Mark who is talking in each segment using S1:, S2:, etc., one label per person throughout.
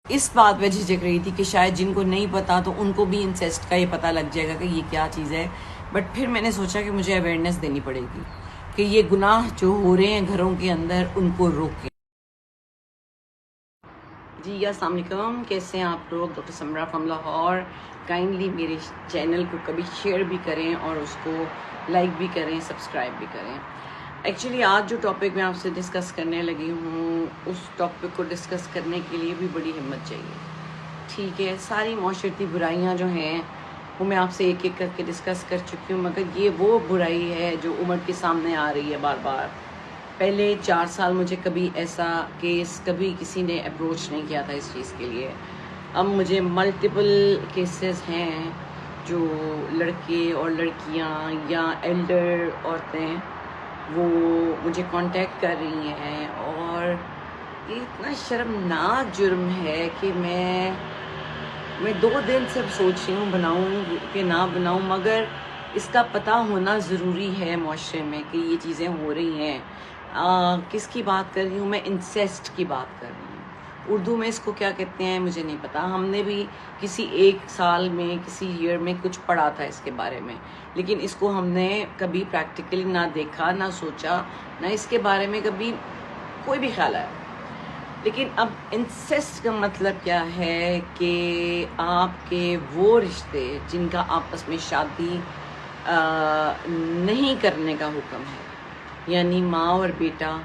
S1: اس بات پہ جھجک رہی تھی کہ شاید جن کو نہیں پتا تو ان کو بھی انسیسٹ کا یہ پتہ لگ جائے گا کہ یہ کیا چیز ہے، بٹ پھر میں نے سوچا کہ مجھے اویئرنیس دینی پڑے گی کہ یہ گناہ جو ہو رہے ہیں گھروں کے اندر ان کو روکیں۔ جی السلام علیکم، کیسے ہیں آپ لوگ؟ Doctor Samra from Lahore. Kindly میرے چینل کو کبھی شیئر بھی کریں اور اس کو لائک بھی کریں، سبسکرائب بھی کریں۔ ایکچولی آج جو ٹاپک میں آپ سے ڈسکس کرنے لگی ہوں، اس ٹاپک کو ڈسکس کرنے کے لیے بھی بڑی ہمت چاہیے، ٹھیک ہے؟ ساری معاشرتی برائیاں جو ہیں وہ میں آپ سے ایک ایک کر کے ڈسکس کر چکی ہوں، مگر یہ وہ برائی ہے جو عمر کے سامنے آ رہی ہے بار بار۔ پہلے 4 سال مجھے کبھی ایسا کیس کبھی کسی نے اپروچ نہیں کیا تھا اس چیز کے لیے۔ اب مجھے ملٹیپل کیسز ہیں جو لڑکے اور لڑکیاں یا ایلڈر عورتیں وہ مجھے کانٹیکٹ کر رہی ہیں، اور یہ اتنا شرمناک جرم ہے کہ میں 2 دن سے سوچ رہی ہوں بناؤں کہ نہ بناؤں، مگر اس کا پتہ ہونا ضروری ہے معاشرے میں کہ یہ چیزیں ہو رہی ہیں۔ کس کی بات کر رہی ہوں میں؟ انسیسٹ کی بات کر رہی ہوں۔ اردو میں اس کو کیا کہتے ہیں مجھے نہیں پتا، ہم نے بھی کسی ایک سال میں کسی ایئر میں کچھ پڑھا تھا اس کے بارے میں، لیکن اس کو ہم نے کبھی پریکٹیکلی نہ دیکھا، نہ سوچا، نہ اس کے بارے میں کبھی کوئی بھی خیال آیا۔ لیکن اب انسیسٹ کا مطلب کیا ہے کہ آپ کے وہ رشتے جن کا آپس میں شادی نہیں کرنے کا حکم ہے، یعنی ماں اور بیٹا،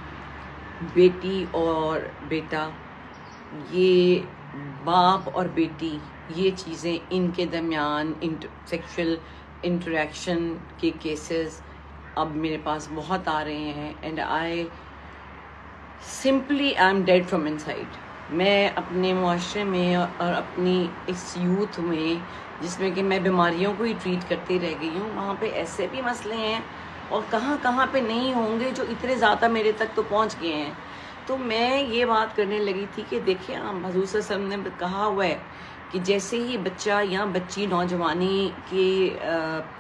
S1: بیٹی اور بیٹا، یہ باپ اور بیٹی، یہ چیزیں ان کے درمیان سیکشل انٹریکشن کے کیسز اب میرے پاس بہت آ رہے ہیں، and I am dead from inside. میں اپنے معاشرے میں اور اپنی اس یوتھ میں جس میں کہ میں بیماریوں کو ہی ٹریٹ کرتی رہ گئی ہوں، وہاں پہ ایسے بھی مسئلے ہیں اور کہاں کہاں پہ نہیں ہوں گے جو اتنے زیادہ میرے تک تو پہنچ گئے ہیں۔ تو میں یہ بات کرنے لگی تھی کہ دیکھیں حضور صلی اللہ علیہ وسلم نے کہا ہوا ہے کہ جیسے ہی بچہ یا بچی نوجوانی کے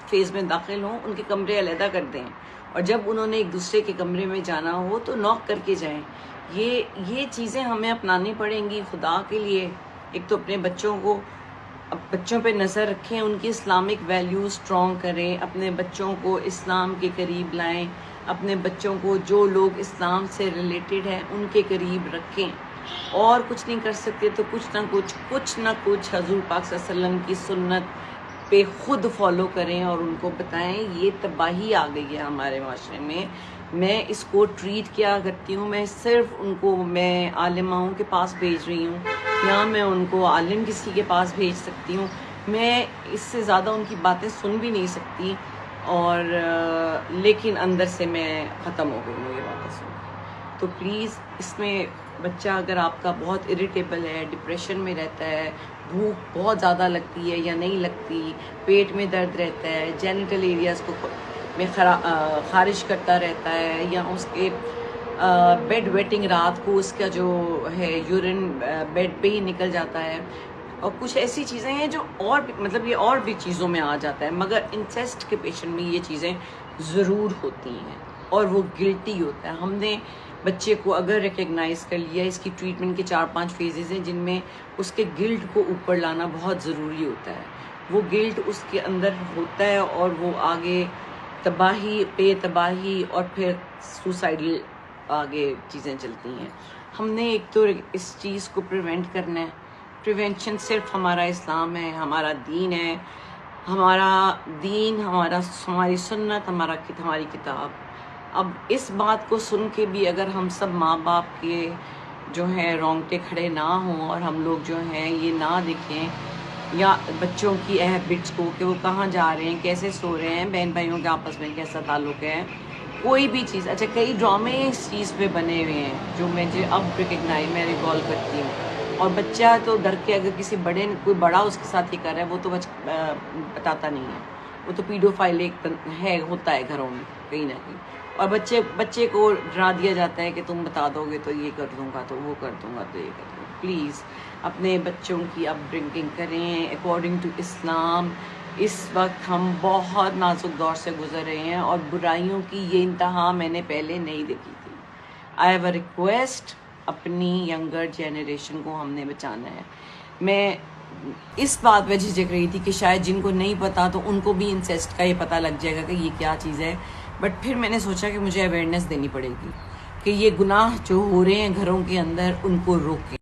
S1: فیز میں داخل ہوں ان کے کمرے علیحدہ کر دیں، اور جب انہوں نے ایک دوسرے کے کمرے میں جانا ہو تو نوک کر کے جائیں۔ یہ چیزیں ہمیں اپنانی پڑیں گی خدا کے لیے۔ ایک تو اپنے بچوں کو، بچوں پہ نظر رکھیں، ان کی اسلامک ویلیوز اسٹرانگ کریں، اپنے بچوں کو اسلام کے قریب لائیں، اپنے بچوں کو جو لوگ اسلام سے ریلیٹڈ ہیں ان کے قریب رکھیں، اور کچھ نہیں کر سکتے تو کچھ نہ کچھ حضور پاک صلی اللہ علیہ وسلم کی سنت پہ خود فالو کریں اور ان کو بتائیں یہ تباہی آ گئی ہے ہمارے معاشرے میں۔ میں اس کو ٹریٹ کیا کرتی ہوں، میں صرف ان کو میں عالماؤں کے پاس بھیج رہی ہوں، یا میں ان کو عالم کسی کے پاس بھیج سکتی ہوں، میں اس سے زیادہ ان کی باتیں سن بھی نہیں سکتی، اور لیکن اندر سے میں ختم ہو گئی ہوں یہ باتیں سن کے۔ تو پلیز اس میں بچہ اگر آپ کا بہت اریٹیبل ہے، ڈپریشن میں رہتا ہے، بھوک بہت زیادہ لگتی ہے یا نہیں لگتی، پیٹ میں درد رہتا ہے، جینیٹل ایریاز کو میں خارش کرتا رہتا ہے، یا اس کے بیڈ ویٹنگ رات کو اس کا جو ہے یورین بیڈ پہ ہی نکل جاتا ہے، اور کچھ ایسی چیزیں ہیں جو اور مطلب یہ اور بھی چیزوں میں آ جاتا ہے، مگر انسیسٹ کے پیشنٹ میں یہ چیزیں ضرور ہوتی ہیں اور وہ گلٹی ہوتا ہے۔ ہم نے بچے کو اگر ریکگنائز کر لیا، اس کی ٹریٹمنٹ کے 4-5 فیزز ہیں جن میں اس کے گلٹ کو اوپر لانا بہت ضروری ہوتا ہے۔ وہ گلٹ اس کے اندر ہوتا ہے اور وہ آگے تباہی پہ تباہی اور پھر سوسائڈل آگے چیزیں چلتی ہیں۔ ہم نے ایک تو اس چیز کو پریونٹ کرنا ہے۔ پریونشن صرف ہمارا اسلام ہے، ہمارا دین ہے، ہمارا دین، ہماری سنت، ہماری کتاب۔ اب اس بات کو سن کے بھی اگر ہم سب ماں باپ کے جو ہیں رونگٹے کھڑے نہ ہوں، اور ہم لوگ جو ہیں یہ نہ دیکھیں یا بچوں کی ہیبٹس کو کہ وہ کہاں جا رہے ہیں، کیسے سو رہے ہیں، بہن بھائیوں کے آپس میں کیسا تعلق ہے، کوئی بھی چیز۔ اچھا کئی ڈرامے اس چیز پہ بنے ہوئے ہیں جو مجھے اب میں ریکال کرتی ہوں، اور بچہ تو ڈر کے اگر کسی کوئی بڑا اس کے ساتھ یہ کر رہا ہے وہ تو بتاتا نہیں ہے، وہ تو پیڈوفائل ہوتا ہے گھروں میں کہیں نہ کہیں، اور بچے کو ڈرا دیا جاتا ہے کہ تم بتا دو گے تو یہ کر دوں گا، تو وہ کر دوں گا، تو یہ کر دوں گا۔ پلیز اپنے بچوں کی اپ برنگنگ کریں اکارڈنگ ٹو اسلام۔ اس وقت ہم بہت نازک دور سے گزر رہے ہیں، اور برائیوں کی یہ انتہا میں نے پہلے نہیں دیکھی تھی۔ آئی ہیو اے ریکویسٹ، اپنی ینگر جنریشن کو ہم نے بچانا ہے. میں اس بات پہ جھجک رہی تھی کہ شاید جن کو نہیں پتا تو ان کو بھی انسیسٹ کا یہ پتہ لگ جائے گا کہ یہ کیا چیز ہے، بٹ پھر میں نے سوچا کہ مجھے اویئرنیس دینی پڑے گی کہ یہ گناہ جو ہو رہے ہیں گھروں کے اندر ان کو روکیں.